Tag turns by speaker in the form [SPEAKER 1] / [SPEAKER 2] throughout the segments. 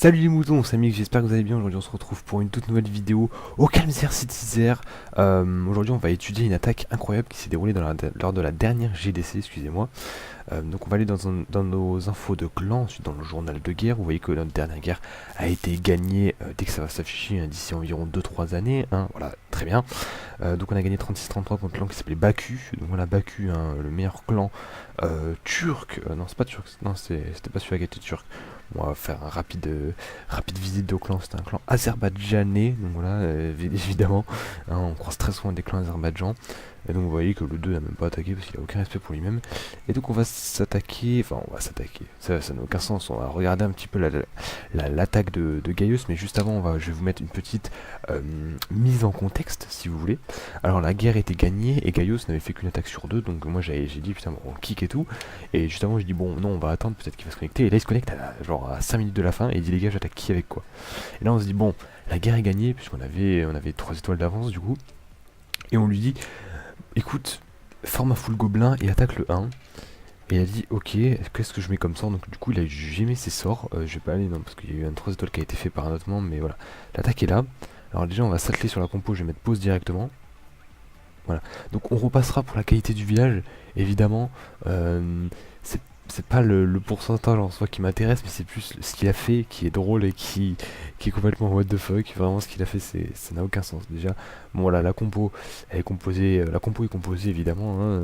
[SPEAKER 1] Salut les moutons, c'est Mick, j'espère que vous allez bien. Aujourd'hui on se retrouve pour une toute nouvelle vidéo au Calmzer Citizer. Aujourd'hui on va étudier une attaque incroyable qui s'est déroulée lors de la dernière GDC, excusez-moi. Donc on va aller dans nos infos de clan, ensuite dans le journal de guerre. Vous voyez que notre dernière guerre a été gagnée dès que ça va s'afficher d'ici environ 2-3 années, hein, voilà, très bien. Donc on a gagné 36-33 contre un clan qui s'appelait Baku. Donc voilà, Baku, hein, le meilleur clan turc. Non, c'est pas turc, non, c'était pas celui-là qui était turc. Bon, on va faire un rapide visite de clan. C'était un clan azerbaïdjanais, donc voilà, évidemment, hein, on croise très souvent des clans azerbaïdjan. Et donc vous voyez que le 2 n'a même pas attaqué parce qu'il a aucun respect pour lui-même. Et donc on va s'attaquer, ça n'a aucun sens, on va regarder un petit peu l'attaque de Gaius, mais juste avant je vais vous mettre une petite mise en contexte si vous voulez. Alors la guerre était gagnée et Gaius n'avait fait qu'une attaque sur deux, donc moi j'ai dit putain bon, on kick et tout. Et juste avant j'ai dit bon non on va attendre, peut-être qu'il va se connecter. Et là il se connecte à 5 minutes de la fin et il dit les gars j'attaque qui avec quoi. Et là on se dit bon la guerre est gagnée puisqu'on avait 3 étoiles d'avance du coup. Et on lui dit écoute, forme un full gobelin et attaque le 1. Et il a dit ok, qu'est-ce que je mets comme sort. Donc du coup il a jamais ses sorts. Je vais pas aller non parce qu'il y a eu un 3 étoiles qui a été fait par un autre membre, mais voilà. L'attaque est là. Alors déjà on va s'atteler sur la compo, je vais mettre pause directement. Voilà. Donc on repassera pour la qualité du village, évidemment. C'est pas le pourcentage en soi qui m'intéresse, mais c'est plus ce qu'il a fait qui est drôle et qui est complètement what the fuck. Vraiment ce qu'il a fait ça n'a aucun sens déjà. Bon voilà, la compo elle est composée, la compo est composée évidemment, hein,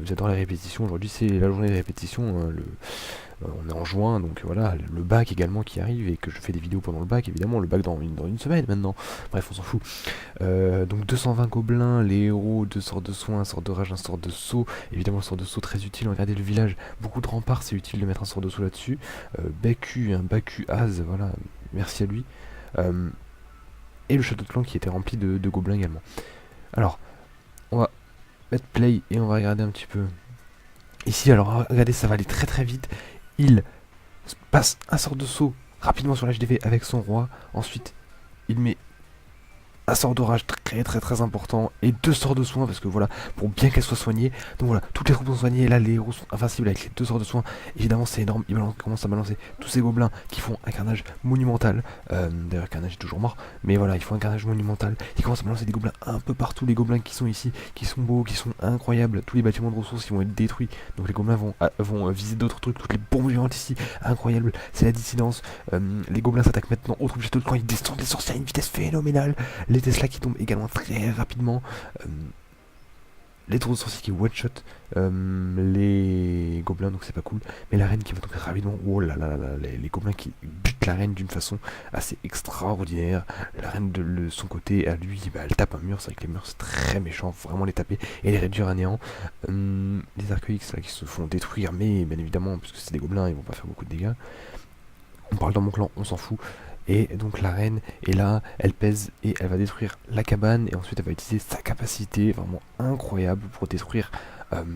[SPEAKER 1] j'adore les répétitions, aujourd'hui c'est la journée des répétitions, hein, on est en juin, donc voilà, le bac également qui arrive et que je fais des vidéos pendant le bac, évidemment, le bac dans une semaine maintenant, bref on s'en fout. Donc 220 gobelins, les héros, 2 sorts de soins, un sort de rage, un sort de saut, évidemment le sort de saut très utile, regardez le village, beaucoup de remparts, c'est utile de mettre un sort de saut là-dessus. Baku, un Baku Az, voilà, merci à lui. Et le château de clan qui était rempli de gobelins également. Alors, on va mettre play et on va regarder un petit peu. Ici, alors regardez, ça va aller très très vite. Il passe un sort de saut rapidement sur l'HDV avec son roi. Ensuite, il met un sort d'orage très important et 2 sorts de soins parce que voilà, pour bien qu'elle soit soignée. Donc voilà, toutes les troupes sont soignées et là les héros sont invincibles avec les 2 sorts de soins. Évidemment c'est énorme, il commence à balancer tous ces gobelins qui font un carnage monumental. D'ailleurs Carnage est toujours mort, mais voilà, ils font un carnage monumental. Il commence à balancer des gobelins un peu partout, les gobelins qui sont ici, qui sont beaux, qui sont incroyables. Tous les bâtiments de ressources qui vont être détruits. Donc les gobelins vont viser d'autres trucs, toutes les bombes géantes ici, incroyable, c'est la dissidence. Les gobelins s'attaquent maintenant aux troupes château de camp, ils descendent les sorciers à une vitesse phénoménale. Les Tesla qui tombent également très rapidement. Les tours de sorciers qui one-shot les gobelins, donc c'est pas cool. Mais la reine qui va donc rapidement. Oh là là là, les gobelins qui butent la reine d'une façon assez extraordinaire. La reine de son côté, à lui, bah, elle tape un mur. C'est vrai que les murs c'est très méchant, faut vraiment les taper et les réduire à néant. Les archaïques là qui se font détruire, mais bien évidemment, puisque c'est des gobelins, ils vont pas faire beaucoup de dégâts. On parle dans mon clan, on s'en fout. Et donc la reine est là, elle pèse et elle va détruire la cabane et ensuite elle va utiliser sa capacité vraiment incroyable pour détruire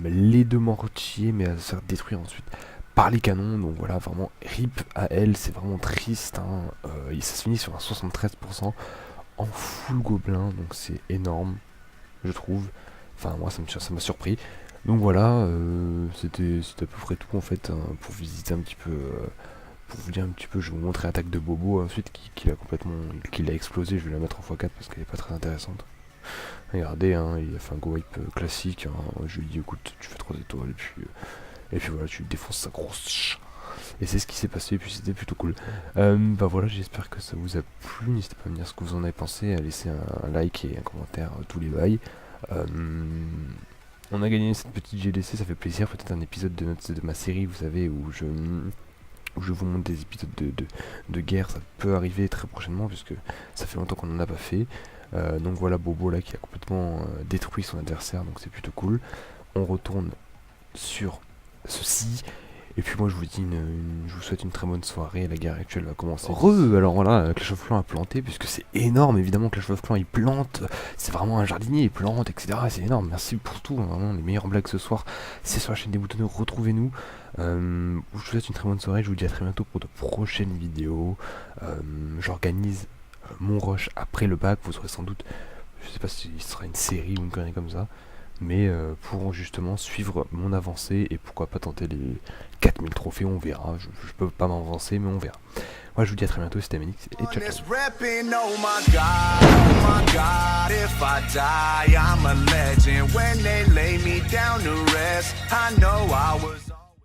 [SPEAKER 1] les 2 mortiers, mais elle va se faire détruire ensuite par les canons. Donc voilà, vraiment rip à elle, c'est vraiment triste, hein. Ça se finit sur un 73% en full gobelin, donc c'est énorme je trouve. Enfin moi ça m'a surpris. Donc voilà, c'était à peu près tout en fait, hein, pour visiter un petit peu. Pour vous dire un petit peu, je vais vous montrer l'attaque de Bobo ensuite qu'il a explosé. Je vais la mettre en x4 parce qu'elle est pas très intéressante. Regardez, hein, il a fait un go wipe classique, hein. Je lui dis écoute tu fais 3 étoiles et puis voilà tu défonces sa grosse et c'est ce qui s'est passé et puis c'était plutôt cool. Bah voilà, j'espère que ça vous a plu, n'hésitez pas à me dire ce que vous en avez pensé, à laisser un like et un commentaire, tous les bails. On a gagné cette petite GDC, ça fait plaisir, peut-être un épisode de ma série vous savez où je vous montre des épisodes de guerre, ça peut arriver très prochainement puisque ça fait longtemps qu'on n'en a pas fait. Donc voilà Bobo là qui a complètement détruit son adversaire, donc c'est plutôt cool. On retourne sur ceci. Et puis moi je vous dis je vous souhaite une très bonne soirée, la guerre actuelle va commencer. Alors voilà, Clash of Clans a planté, puisque c'est énorme, évidemment Clash of Clans il plante, c'est vraiment un jardinier, il plante, etc. C'est énorme, merci pour tout, hein, vraiment les meilleures blagues ce soir, c'est sur la chaîne des boutonneux, retrouvez-nous. Je vous souhaite une très bonne soirée, je vous dis à très bientôt pour de prochaines vidéos. J'organise mon rush après le bac, vous saurez sans doute, je sais pas si ce sera une série ou une connerie comme ça. mais pourront justement suivre mon avancée et pourquoi pas tenter les 4000 trophées, on verra. Je peux pas m'avancer, mais on verra. Moi je vous dis à très bientôt, c'était Manix et ciao ciao.
[SPEAKER 2] Oh my God, if I die, I'm a legend. When they lay me down to rest, I know I was